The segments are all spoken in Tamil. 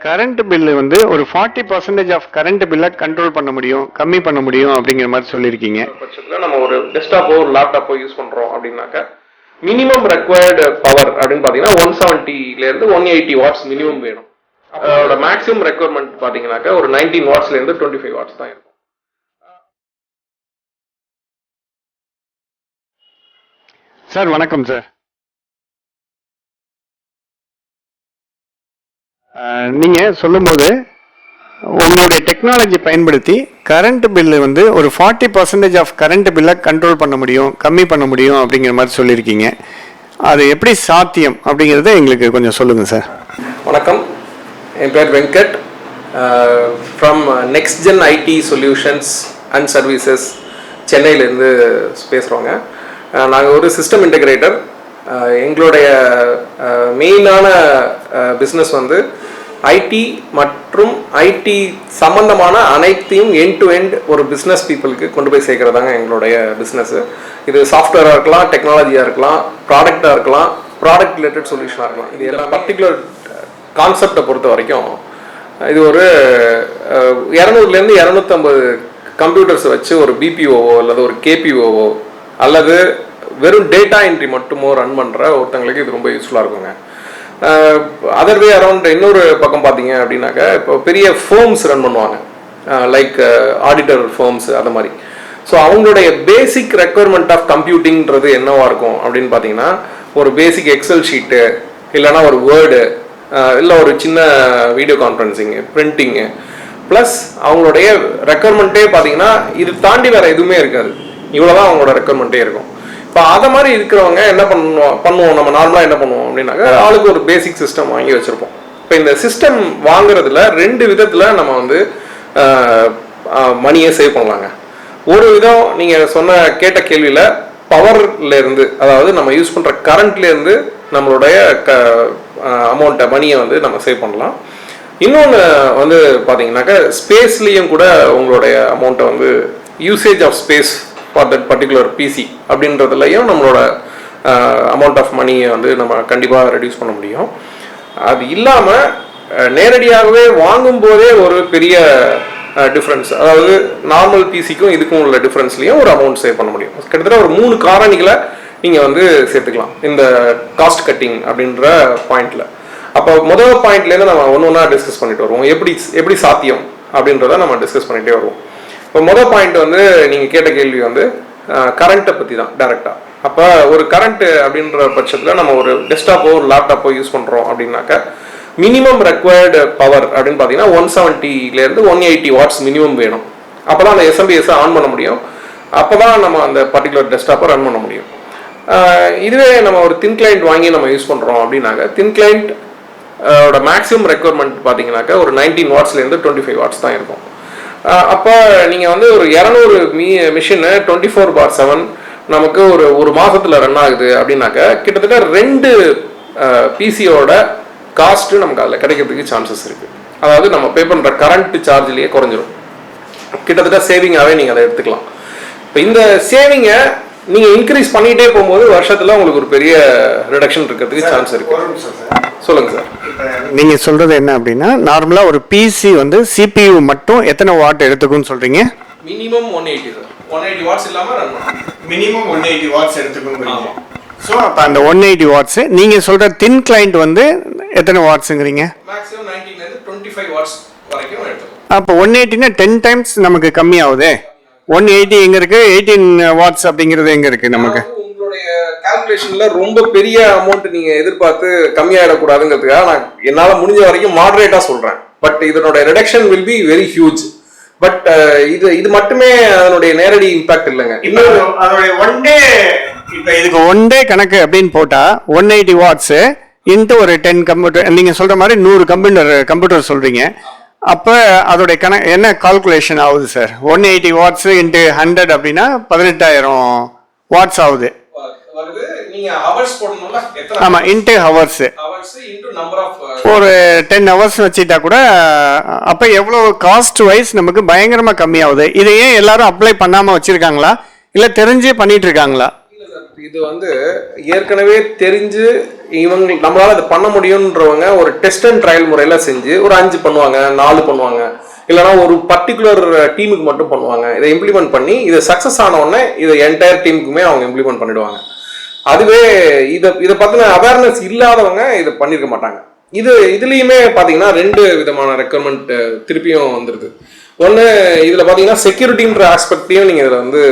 கரண்ட் பில்லு வந்து ஒரு 40% ஆஃப் கரண்ட் பில்லை கண்ட்ரோல் பண்ண முடியும், கம்மி பண்ண முடியும் அப்படிங்கிற மாதிரி சொல்லியிருக்கீங்க. பட்சத்தில் நம்ம ஒரு டெஸ்க்டாப்போ ஒரு லேப்டாப்போ யூஸ் பண்ணுறோம் அப்படின்னாக்கா மினிமம் ரெக்வயர்டு பவர் அப்படின்னு பார்த்தீங்கன்னா 170லேருந்து 180 வாட்ஸ் மினிமம் வேணும். அதோட மேக்ஸிமம் ரெக்வயர்மெண்ட் பார்த்தீங்கன்னாக்கா ஒரு 19 வாட்ஸ்லேருந்து 25 வாட்ஸ் தான் இருக்கும். சார் வணக்கம் சார். நீங்கள் சொல்லும்போது உங்களுடைய டெக்னாலஜி பயன்படுத்தி கரண்ட் பில்லு வந்து ஒரு 40% ஆஃப் கரண்ட் பில்லை கண்ட்ரோல் பண்ண முடியும், கம்மி பண்ண முடியும் அப்படிங்கிற மாதிரி சொல்லியிருக்கீங்க. அது எப்படி சாத்தியம் அப்படிங்கிறத எங்களுக்கு கொஞ்சம் சொல்லுங்கள் சார். வணக்கம், என் பேர் Venkat. From Next Gen IT Solutions and Services சென்னையிலேருந்து பேசுகிறோங்க. நாங்கள் ஒரு சிஸ்டம் இன்டகிரேட்டர். எங்களுடைய மெயினான பிஸ்னஸ் வந்து ஐடி மற்றும் ஐடி சம்பந்தமான அனைத்தையும் எண்ட் டு எண்ட் ஒரு பிஸ்னஸ் பீப்புளுக்கு கொண்டு போய் சேர்க்கறதாங்க எங்களுடைய பிஸ்னஸ்ஸு. இது சாஃப்ட்வேராக இருக்கலாம், டெக்னாலஜியாக இருக்கலாம், ப்ராடக்டாக இருக்கலாம், ப்ராடக்ட் ரிலேட்டட் சொல்யூஷனாக இருக்கலாம். இது எல்லாம் பர்டிகுலர் கான்செப்டை பொறுத்த வரைக்கும் இது ஒரு 200லேருந்து 250 கம்ப்யூட்டர்ஸ் வச்சு ஒரு பிபிஓவோ அல்லது ஒரு கேபிஓவோ அல்லது வெறும் டேட்டா என்ட்ரி மட்டுமோ ரன் பண்ணுற ஒருத்தங்களுக்கு இது ரொம்ப யூஸ்ஃபுல்லாக இருக்குங்க. அதர்வே அரௌண்ட் இன்னொரு பக்கம் பார்த்தீங்க அப்படின்னாக்கா இப்போ பெரிய ஃபேர்ம்ஸ் ரன் பண்ணுவாங்க, லைக் ஆடிட்டர் ஃபேர்ம்ஸ் அது மாதிரி. ஸோ அவங்களுடைய பேசிக் ரெக்குவயர்மெண்ட் ஆஃப் கம்ப்யூட்டிங்கிறது என்னவா இருக்கும் அப்படின்னு பார்த்தீங்கன்னா ஒரு பேசிக் எக்ஸல் ஷீட்டு, இல்லைனா ஒரு வேர்டு, இல்லை ஒரு சின்ன வீடியோ கான்ஃபரன்சிங்கு, பிரிண்டிங்கு, ப்ளஸ் அவங்களுடைய ரெக்குவயர்மெண்ட்டே பார்த்தீங்கன்னா இது தாண்டி வேறு எதுவுமே இருக்காது. இவ்வளோதான் அவங்களோட ரெக்குவயர்மெண்ட்டே இருக்கும். இப்போ அதை மாதிரி இருக்கிறவங்க என்ன பண்ணுவோம் நம்ம நார்மலாக என்ன பண்ணுவோம் அப்படின்னாக்கா ஆளுக்கு ஒரு பேசிக் சிஸ்டம் வாங்கி வச்சுருப்போம். இப்போ இந்த சிஸ்டம் வாங்குறதுல 2 விதத்தில் நம்ம வந்து மணியை சேவ் பண்ணலாங்க. ஒரு விதம் நீங்கள் கேட்ட கேள்வியில் பவர்லேருந்து, அதாவது நம்ம யூஸ் பண்ணுற கரண்ட்லேருந்து நம்மளுடைய அமௌண்ட்டை மணியை வந்து நம்ம சேவ் பண்ணலாம். இன்னொன்று வந்து பார்த்தீங்கன்னாக்கா ஸ்பேஸ்லேயும் கூட உங்களுடைய அமௌண்ட்டை வந்து usage of space for that particular PC அப்படின்றதுலையும் நம்மளோட அமௌண்ட் ஆஃப் மணியை வந்து நம்ம கண்டிப்பாக ரெடியூஸ் பண்ண முடியும். அது இல்லாமல் நேரடியாகவே வாங்கும்போதே ஒரு பெரிய டிஃப்ரென்ஸ், அதாவது நார்மல் பிசிக்கும் இதுக்கும் உள்ள டிஃப்ரென்ஸ்லையும் ஒரு அமௌண்ட் சேவ் பண்ண முடியும். கிட்டத்தட்ட ஒரு 3 காரணிகளை நீங்கள் வந்து சேர்த்துக்கலாம் இந்த காஸ்ட் கட்டிங் அப்படின்ற பாயிண்டில். அப்போ முதல் பாயிண்ட்லேருந்து நம்ம ஒன்றா டிஸ்கஸ் பண்ணிட்டு வருவோம். எப்படி சாத்தியம் அப்படின்றத நம்ம டிஸ்கஸ் பண்ணிகிட்டே வருவோம். இப்போ மொதல் பாயிண்ட் வந்து நீங்கள் கேட்ட கேள்வி வந்து கரண்ட்டை பற்றி தான் டைரெக்டாக. அப்போ ஒரு கரண்ட்டு அப்படின்ற பட்சத்தில் நம்ம ஒரு டெஸ்க்டாப்போ ஒரு லேப்டாப்போ யூஸ் பண்ணுறோம் அப்படின்னாக்கா மினிமம் ரெக்வயர்டு பவர் அப்படின்னு பார்த்தீங்கன்னா 170லேருந்து 180 வாட்ஸ் மினிமம் வேணும். அப்போ தான் அந்த எஸ்எம்பிஎஸ்ஸை ஆன் பண்ண முடியும். அப்போ தான் நம்ம அந்த பர்டிகுலர் டெஸ்க்டாப்பை ரன் பண்ண முடியும். இதுவே நம்ம ஒரு தின் கிளைண்ட் வாங்கி நம்ம யூஸ் பண்ணுறோம் அப்படின்னாக்கா தின் கிளைண்ட் மேக்ஸிமம் ரெக்வயர்மெண்ட் பார்த்தீங்கன்னாக்கா ஒரு 19 வாட்ஸ்லேருந்து 25 வாட்ஸ் தான் இருக்கும். அப்போ நீங்கள் வந்து ஒரு 200 மிஷினு 24/7 நமக்கு ஒரு மாதத்தில் ரன் ஆகுது அப்படின்னாக்கா கிட்டத்தட்ட 2 பிசியோட காஸ்ட்டு நமக்கு அதில் கிடைக்கிறதுக்கு சான்சஸ் இருக்குது. அதாவது நம்ம பே பண்ணுற கரண்ட் சார்ஜ்லேயே குறைஞ்சிரும். கிட்டத்தட்ட சேவிங்காகவே நீங்கள் அதை எடுத்துக்கலாம். இப்போ இந்த சேவிங்கை நீங்கள் இன்க்ரீஸ் பண்ணிகிட்டே போகும்போது வருஷத்தில் உங்களுக்கு ஒரு பெரிய ரிடக்ஷன் இருக்கிறதுக்கு சான்ஸ் இருக்குது. சொல்லுங்கள் சார். நீங்கள் சொல்கிறது என்ன அப்படின்னா நார்மலாக ஒரு பிசி வந்து சிபியு மட்டும் எத்தனை வாட் எடுத்துக்குன்னு சொல்கிறீங்க? Minimum 180 sir. 180 வாட்ஸ் இல்லாமல் ரன் மினிமம் 180 வாட்ஸ் எடுத்துக்கோங்க. ஸோ அப்போ அந்த 180 வாட்ஸு நீங்கள் சொல்கிற தின் கிளைண்ட் வந்து எத்தனை வாட்ஸுங்கிறீங்க? மேக்ஸிமம் 19லேருந்து 25 வாட்ஸ் வரைக்கும் எடுத்துக்கோங்க. அப்போ 180னா 10 டைம்ஸ் நமக்கு கம்மியாகுது. 180 எங்கே இருக்குது, 18 வாட்ஸ் அப்படிங்கிறது எங்கே இருக்குது நமக்கு? உங்களுடைய கால்குலேஷனில் ரொம்ப பெரிய அமௌண்ட் நீங்கள் எதிர்பார்த்து கம்மியாகிடக்கூடாதுங்கிறதுக்காக நான் என்னால் முடிஞ்ச வரைக்கும் மாடரேட்டாக சொல்கிறேன். பட் இதனுடைய reduction will be very huge. But இது மட்டுமே அதனுடைய நேரடி இம்பாக்ட் இல்லைங்க. இன்னொரு அதனுடைய இதுக்கு ஒன் டே கணக்கு அப்படின்னு போட்டால் 180 வாட்ஸு இன்ட்டு ஒரு 10 கம்ப்யூட்டர், நீங்கள் சொல்கிற மாதிரி 100 கம்ப்யூட்டர் சொல்கிறீங்க. அப்போ அதோடைய என்ன கால்குலேஷன் ஆகுது சார்? 180 வாட்ஸு இன்ட்டு 100 அப்படின்னா 18,000 வாட்ஸ் ஆகுது. ஆமாம், இன்ட்டு ஹவர்ஸு ஒரு 10 ஹவர்ஸ் வச்சுட்டா கூட அப்போ எவ்வளோ காஸ்ட் வைஸ் நமக்கு பயங்கரமாக கம்மியாகுது. இதை ஏன் எல்லாரும் அப்ளை பண்ணாமல் வச்சுருக்காங்களா இல்லை தெரிஞ்சே பண்ணிட்டு இருக்காங்களா? இது வந்து ஏற்கனவே தெரிஞ்சு இவங்க நம்மளால அதை பண்ண முடியும்ன்றவங்க ஒரு டெஸ்ட் அண்ட் ட்ரையல் முறையில செஞ்சு ஒரு 5 பண்ணுவாங்க, 4 பண்ணுவாங்க, இல்லைனா ஒரு பர்டிகுலர் டீமுக்கு மட்டும் பண்ணுவாங்க. இதை இம்ப்ளிமெண்ட் பண்ணி இதை சக்ஸஸ் ஆன உடனே இதை என்டையர் டீமுக்குமே அவங்க இம்ப்ளிமெண்ட் பண்ணிடுவாங்க. அதுவே இதை பற்றின அவேர்னஸ் இல்லாதவங்க இதை பண்ணியிருக்க மாட்டாங்க. இதுலேயுமே பார்த்தீங்கன்னா 2 விதமான ரெக்குவயர்மெண்ட் திருப்பியும் வந்துடுது. ஒன்று, இதில் பார்த்தீங்கன்னா செக்யூரிட்டின்ற ஆஸ்பெக்டையும் நீங்கள் இதில் வந்து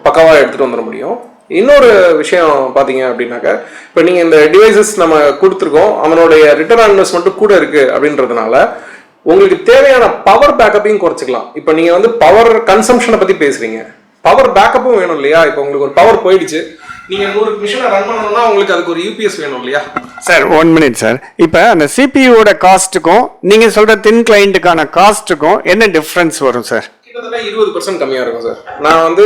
பக்காவாக எடுத்துகிட்டு வந்துட முடியும். இன்னொரு விஷயம் பார்த்தீங்க அப்படின்னாக்கா, இப்போ நீங்கள் இந்த டிவைசஸ் நம்ம கொடுத்துருக்கோம், அதனுடைய ரிட்டர்ன் ஆன் இன்வெஸ்ட்மெண்ட்டும் கூட இருக்குது அப்படின்றதுனால உங்களுக்கு தேவையான பவர் பேக்கப்பையும் குறைச்சிக்கலாம். இப்போ நீங்கள் வந்து பவர் கன்சம்ஷனை பற்றி பேசுகிறீங்க, பவர் பேக்கப்பும் வேணும் இல்லையா? இப்போ உங்களுக்கு ஒரு பவர் போயிடுச்சு, நீங்கள் 100 மிஷினை ரன் பண்ணணும்னா உங்களுக்கு அதுக்கு ஒரு யூபிஎஸ் வேணும் இல்லையா? Sir 1 minute sir. இப்போ அந்த சிபியூட காஸ்ட்டுக்கும் நீங்கள் சொல்கிற தின் கிளைண்ட்டுக்கான காஸ்ட்டுக்கும் என்ன டிஃப்ரென்ஸ் வரும் சார்? கிட்டத்தட்ட 20% கம்மியாக இருக்கும் சார். நான் வந்து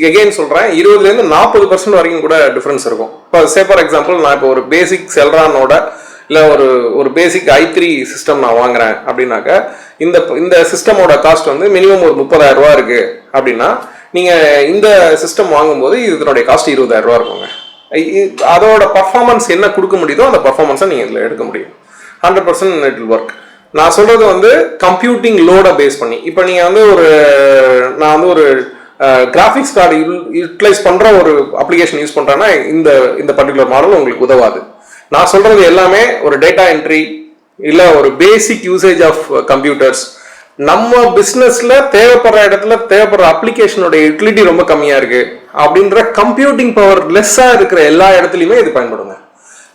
எகெயின் சொல்கிறேன், 20% 40% வரைக்கும் கூட டிஃப்ரென்ஸ் இருக்கும். இப்போ ஃபார் எக்ஸாம்பிள், நான் இப்போ ஒரு பேசிக் செல்ரானோட இல்லை ஒரு பேசிக் i3 சிஸ்டம் நான் வாங்குறேன் அப்படின்னாக்க, இந்த சிஸ்டமோட காஸ்ட் வந்து மினிமம் ஒரு 30,000 ரூபா இருக்குது அப்படின்னா, நீங்கள் இந்த சிஸ்டம் வாங்கும்போது இதனுடைய காஸ்ட் 20,000 ரூபா இருக்குங்க. அதோட பர்ஃபார்மன்ஸ் என்ன கொடுக்க முடியுதோ அந்த பர்ஃபார்மன்ஸை நீங்கள் இதில் எடுக்க முடியும். 100% இட் வில் ஒர்க். நான் சொல்கிறது வந்து கம்ப்யூட்டிங் லோடை பேஸ் பண்ணி. இப்போ நீங்கள் வந்து நான் வந்து ஒரு கிராஃபிக்ஸ் கார்டு யூட்டிலைஸ் பண்ணுற ஒரு அப்ளிகேஷன் யூஸ் பண்ணுறேன்னா இந்த பர்டிகுலர் மாடல் உங்களுக்கு உதவாது. நான் சொல்கிறது எல்லாமே ஒரு டேட்டா என்ட்ரி இல்லை ஒரு பேசிக் யூசேஜ் ஆஃப் கம்ப்யூட்டர்ஸ். நம்ம பிஸ்னஸில் தேவைப்படுற இடத்துல தேவைப்படுற அப்ளிகேஷனோட யூட்டிலிட்டி ரொம்ப கம்மியாக இருக்குது அப்படின்ற கம்ப்யூட்டிங் பவர் லெஸ்ஸாக இருக்கிற எல்லா இடத்துலையுமே இது பயன்படுங்க.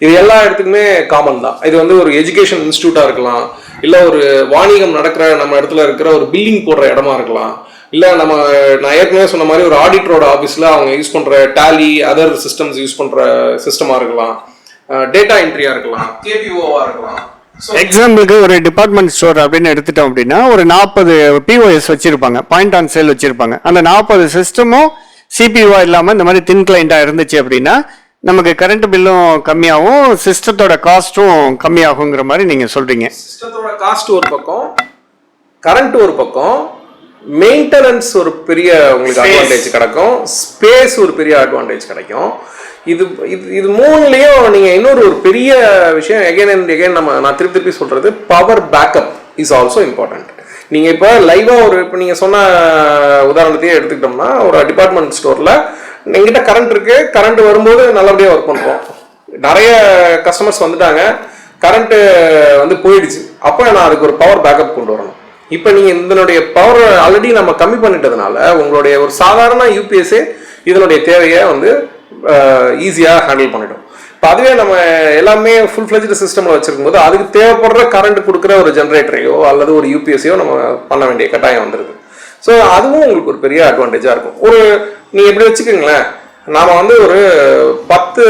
இது எல்லா இடத்துக்குமே காமன் தான். இது வந்து ஒரு எஜுகேஷன் இன்ஸ்டியூட்டாக இருக்கலாம், இல்லை ஒரு வாணிகம் நடக்கிற நம்ம இடத்துல இருக்கிற ஒரு பில்லிங் போடுற இடமா இருக்கலாம், இல்லை நான் ஏற்கனவே சொன்ன மாதிரி ஒரு ஆடிட்டரோட ஆஃபீஸில் அவங்க யூஸ் பண்ணுற டேலி அதர் சிஸ்டம்ஸ் யூஸ் பண்ணுற சிஸ்டமாக இருக்கலாம், டேட்டா என்ட்ரியாக இருக்கலாம், கேபிஓவாக இருக்கலாம். எக்ஸாம்பிளுக்கு ஒரு டிபார்ட்மெண்ட் ஸ்டோர் அப்படின்னு எடுத்துட்டோம் அப்படின்னா ஒரு 40 பிஓஎஸ் வச்சிருப்பாங்க, பாயிண்ட் ஆன் சேல் வச்சிருப்பாங்க. அந்த 40 சிஸ்டமும் சிபியூவா இல்லாமல் இந்த மாதிரி தின் கிளைண்டாக இருந்துச்சு அப்படின்னா நமக்கு கரண்ட் பில்லும் கம்மியாகும், சிஸ்டத்தோட காஸ்ட்டும் கம்மியாகுங்கிற மாதிரி நீங்கள் சொல்றீங்க. சிஸ்டத்தோட காஸ்ட் ஒரு பக்கம், கரண்ட் ஒரு பக்கம், மெயின்டெனன்ஸ் ஒரு பெரிய உங்களுக்கு அட்வான்டேஜ் கிடைக்கும், ஸ்பேஸ் ஒரு பெரிய அட்வான்டேஜ் கிடைக்கும். இது மூணுலையும் நீங்கள் இன்னொரு ஒரு பெரிய விஷயம் எகைன் நான் திருப்பி சொல்கிறது, power backup is also important. நீங்கள் இப்போ லைவாக இப்போ நீங்கள் சொன்ன உதாரணத்தையே எடுத்துக்கிட்டோம்னா, ஒரு டிபார்ட்மெண்ட் ஸ்டோரில் எங்கிட்ட கரண்ட் இருக்குது, கரண்ட் வரும்போது நல்லபடியாக ஒர்க் பண்ணுறோம், நிறைய கஸ்டமர்ஸ் வந்துட்டாங்க, கரண்ட்டு வந்து போயிடுச்சு, அப்போ நான் அதுக்கு ஒரு பவர் பேக்கப் கொண்டு வரணும். இப்போ நீங்கள் இதனுடைய பவர் ஆல்ரெடி நம்ம கம்மி பண்ணிட்டதுனால உங்களுடைய ஒரு சாதாரண யூபிஎஸ்ஸே இதனுடைய தேவையை வந்து ஈஸியாக ஹேண்டில் பண்ணிடும். இப்போ அதுவே நம்ம எல்லாமே ஃபுல் ஃப்ளெஜ்டு சிஸ்டமில் வச்சிருக்கும் போது அதுக்கு தேவைப்படுற கரண்ட் கொடுக்குற ஒரு ஜென்ரேட்டரையோ அல்லது ஒரு யூபிஎஸ்ஸையோ நம்ம பண்ண வேண்டிய கட்டாயம் வந்துடுது. ஸோ அதுவும் உங்களுக்கு ஒரு பெரிய அட்வான்டேஜாக இருக்கும். நீங்கள் எப்படி வச்சுக்கோங்களேன், நாம் வந்து ஒரு 10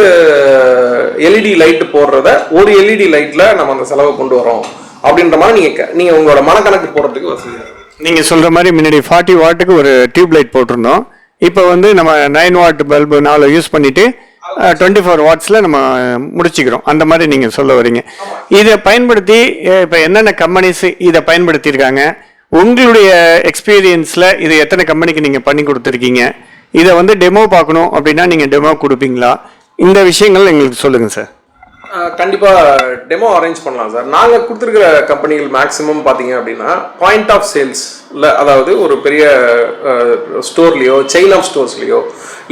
எல்இடி லைட்டு போடுறத ஒரு எல்இடி லைட்டில் நம்ம அந்த செலவை கொண்டு வரோம் அப்படின்ற மாதிரி நீங்கள் உங்களோட மனக்கணக்கு போடுறதுக்கு வசதியாக இருக்கும். நீங்கள் சொல்கிற மாதிரி முன்னாடி 40 வாட்டுக்கு ஒரு டியூப் லைட் போட்டிருந்தோம், இப்போ வந்து நம்ம 9 வாட் பல்பு 4 யூஸ் பண்ணிட்டு 24 வாட்ஸில் நம்ம முடிச்சுக்கிறோம். அந்த மாதிரி நீங்கள் சொல்ல வரீங்க. இதை பயன்படுத்தி இப்போ என்னென்ன கம்பெனிஸ் இதை பயன்படுத்தியிருக்காங்க, உங்களுடைய எக்ஸ்பீரியன்ஸில் இது எத்தனை கம்பெனிக்கு நீங்கள் பண்ணி கொடுத்துருக்கீங்க, இதை வந்து டெமோ பார்க்கணும் அப்படின்னா நீங்கள் டெமோ கொடுப்பீங்களா? இந்த விஷயங்கள் எங்களுக்கு சொல்லுங்கள் சார். கண்டிப்பாக டெமோ அரேஞ்ச் பண்ணலாம் சார். நாங்கள் கொடுத்துருக்கிற கம்பெனிகள் மேக்ஸிமம் பார்த்தீங்க அப்படின்னா பாயிண்ட் ஆஃப் சேல்ஸில், அதாவது ஒரு பெரிய ஸ்டோர்லேயோ செயின் ஆஃப் ஸ்டோர்ஸ்லேயோ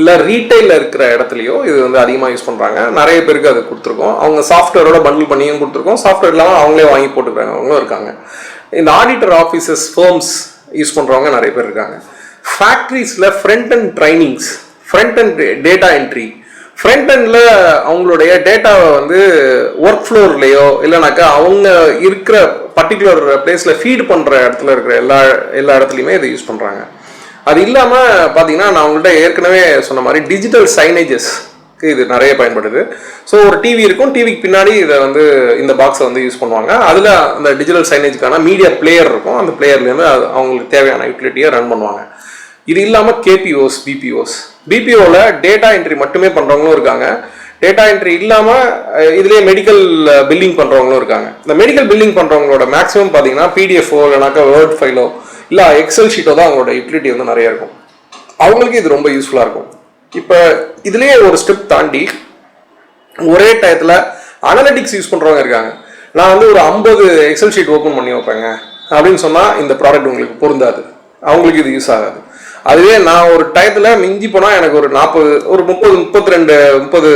இல்லை ரீட்டைலில் இருக்கிற இடத்துலையோ இது வந்து அதிகமாக யூஸ் பண்ணுறாங்க. நிறைய பேருக்கு அது கொடுத்துருக்கோம். அவங்க சாஃப்ட்வேரோட பண்டில் பண்ணியும் கொடுத்துருக்கோம், சாஃப்ட்வேர் இல்லாமல் அவங்களே வாங்கி போட்டுக்கிறாங்க, அவங்களும் இருக்காங்க. இந்த ஆடிட்டர் ஆஃபீஸஸ் ஃபர்ம்ஸ் யூஸ் பண்ணுறவங்க நிறைய பேர் இருக்காங்க. ஃபேக்ட்ரிஸில் front end trainings, front end data entry, front எண்டில் அவங்களுடைய டேட்டாவை வந்து ஒர்க் ஃப்ளோர்லேயோ இல்லைனாக்கா அவங்க இருக்கிற பர்டிகுலர் பிளேஸில் ஃபீட் பண்ணுற இடத்துல இருக்கிற எல்லா இடத்துலையுமே இதை யூஸ் பண்ணுறாங்க. அது இல்லாமல் பார்த்தீங்கன்னா நான் உங்கள்கிட்ட ஏற்கனவே சொன்ன மாதிரி டிஜிட்டல் சைனேஜஸ்க்கு இது நிறைய பயன்படுது. ஸோ ஒரு டிவி இருக்கும், டிவிக்கு பின்னாடி இதை வந்து இந்த பாக்ஸை வந்து யூஸ் பண்ணுவாங்க. அதில் அந்த டிஜிட்டல் சைனேஜுக்கான மீடியா பிளேயர் இருக்கும், அந்த பிளேயர்லேருந்து அவங்களுக்கு தேவையான யூட்டிலிட்டியை ரன் பண்ணுவாங்க. இது இல்லாமல் கேபிஓஸ், பிபிஓவில் டேட்டா என்ட்ரி மட்டுமே பண்ணுறவங்களும் இருக்காங்க. டேட்டா என்ட்ரி இல்லாமல் இதுலேயே மெடிக்கல் பில்லிங் பண்ணுறவங்களும் இருக்காங்க. இந்த மெடிக்கல் பில்லிங் பண்ணுறவங்களோட மேக்ஸிமம் பார்த்தீங்கன்னா பிடிஎஃப்ஓ இல்லைனாக்கா வேர்ட் ஃபைலோ இல்லை எக்ஸல் ஷீட்டோ தான் அவங்களோட யூட்டிலிட்டி வந்து நிறைய இருக்கும். அவங்களுக்கு இது ரொம்ப யூஸ்ஃபுல்லாக இருக்கும். இப்போ இதுலேயே ஒரு ஸ்டெப் தாண்டி ஒரே டயத்தில் அனலிட்டிக்ஸ் யூஸ் பண்ணுறவங்க இருக்காங்க. நான் வந்து ஒரு 50 எக்ஸல் ஷீட் ஓப்பன் பண்ணி வைப்பேங்க அப்படின்னு சொன்னால் இந்த ப்ராடக்ட் உங்களுக்கு பொருந்தாது, அவங்களுக்கு இது யூஸ் ஆகாது. அதுவே நான் ஒரு டயத்தில் மிஞ்சி போனால் எனக்கு ஒரு 30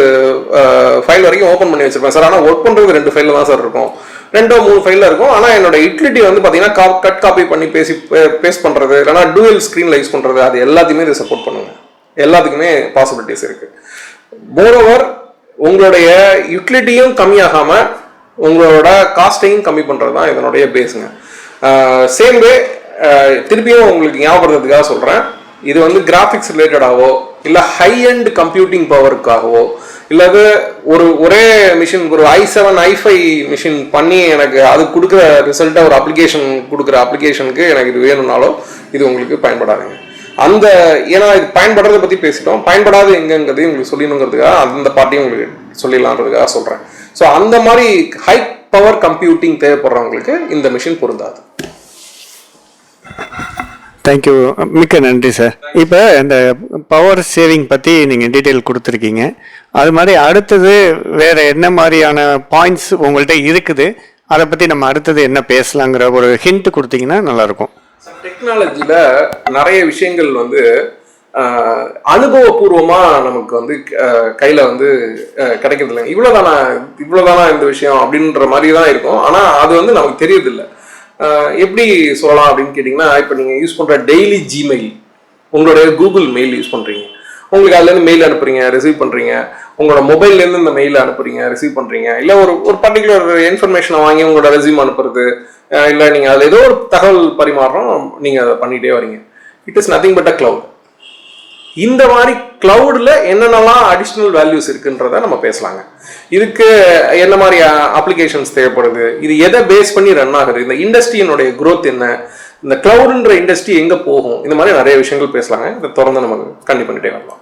ஃபைல் வரைக்கும் ஓப்பன் பண்ணி வச்சிருப்பேன் சார். ஆனால் ஒர்க் பண்ணுறது 2 ஃபைலில் தான் சார் இருக்கும், 2-3 ஃபைலில் இருக்கும். ஆனால் என்னோட யூட்டிலிட்டி வந்து பார்த்தீங்கன்னா கட் காப்பி பண்ணி பேஸ்ட் பண்ணுறது, இல்லைனா டூயல் ஸ்க்ரீனில் யூஸ் பண்ணுறது, அது எல்லாத்தையுமே இதை சப்போர்ட் பண்ணுங்க. எல்லாத்துக்குமே பாசிபிலிட்டிஸ் இருக்குது. மோரோவர் உங்களுடைய யூட்டிலிட்டியும் கம்மியாகாமல் உங்களோட காஸ்ட்டையும் கம்மி பண்ணுறது தான் இதனுடைய பேஸுங்க. சேம் வே திருப்பியும் உங்களுக்கு ஞாபகப்படுறதுக்காக சொல்கிறேன், இது வந்து கிராஃபிக்ஸ் ரிலேட்டடாகவோ இல்லை ஹை அண்ட் கம்ப்யூட்டிங் பவருக்காகவோ இல்லாத ஒரே மிஷின் ஒரு i7 i5 மிஷின் பண்ணி எனக்கு அது கொடுக்குற ரிசல்ட்டாக ஒரு அப்ளிகேஷன் கொடுக்குற அப்ளிகேஷனுக்கு எனக்கு இது வேணும்னாலும் இது உங்களுக்கு பயன்படாதுங்க. ஏன்னா இது பயன்படுறதை பற்றி பேசிட்டோம், பயன்படாது எங்கங்கிறதையும் உங்களுக்கு சொல்லணுங்கிறதுக்காக அந்த பார்ட்டியும் உங்களுக்கு சொல்லிடலான்றதுக்காக சொல்கிறேன். ஸோ அந்த மாதிரி ஹை பவர் கம்ப்யூட்டிங் தேவைப்படுறவங்களுக்கு இந்த மிஷின் பொருந்தாது. தேங்க்யூ, மிக்க நன்றி சார். இப்போ இந்த பவர் சேவிங் பற்றி நீங்கள் டீட்டெயில் கொடுத்துருக்கீங்க. அது மாதிரி அடுத்தது வேறு என்ன மாதிரியான பாயிண்ட்ஸ் உங்கள்கிட்ட இருக்குது, அதை பற்றி நம்ம அடுத்தது என்ன பேசலாங்கிற ஒரு ஹிண்ட் கொடுத்தீங்கன்னா நல்லாயிருக்கும். டெக்னாலஜியில் நிறைய விஷயங்கள் வந்து அனுபவபூர்வமாக நமக்கு வந்து கையில் வந்து கிடைக்கிறது இல்லைங்க. இவ்வளோதானா இந்த விஷயம் அப்படின்ற மாதிரி தான் இருக்கும். ஆனால் அது வந்து நமக்கு தெரியறதில்லை. எப்படி சொல்லலாம் அப்படின்னு கேட்டிங்கன்னா, இப்போ நீங்கள் யூஸ் பண்ணுற டெய்லி ஜிமெயில், உங்களுடைய கூகுள் மெயில் யூஸ் பண்ணுறீங்க, உங்களுக்கு அதுலேருந்து மெயில் அனுப்புறீங்க, ரிசீவ் பண்ணுறீங்க, உங்களோட மொபைல்லேருந்து இந்த மெயில் அனுப்புறீங்க, ரிசீவ் பண்ணுறீங்க, இல்லை ஒரு பர்டிகுலர் இன்ஃபர்மேஷனை வாங்கி உங்களோட ரெஸ்யூம் அனுப்புறது, இல்லை நீங்கள் அதில் ஏதோ ஒரு தகவல் பரிமாற்றம் நீங்கள் அதை பண்ணிகிட்டே வரீங்க. It is nothing but a cloud. இந்த மாதிரி கிளவுடில் என்னென்னலாம் அடிஷ்னல் வேல்யூஸ் இருக்குன்றத நம்ம பேசலாங்க. இதுக்கு என்ன மாதிரி அப்ளிகேஷன்ஸ் தேவைப்படுது, இது எதை பேஸ் பண்ணி ரன் ஆகுது, இந்த இண்டஸ்ட்ரியினுடைய க்ரோத் என்ன, இந்த கிளவுடுன்ற இண்டஸ்ட்ரி எங்கே போகும், இந்த மாதிரி நிறைய விஷயங்கள் பேசலாங்க. இதை தொடர்ந்து நம்ம கண்டிப்பாக பண்ணிட்டே வரலாம்.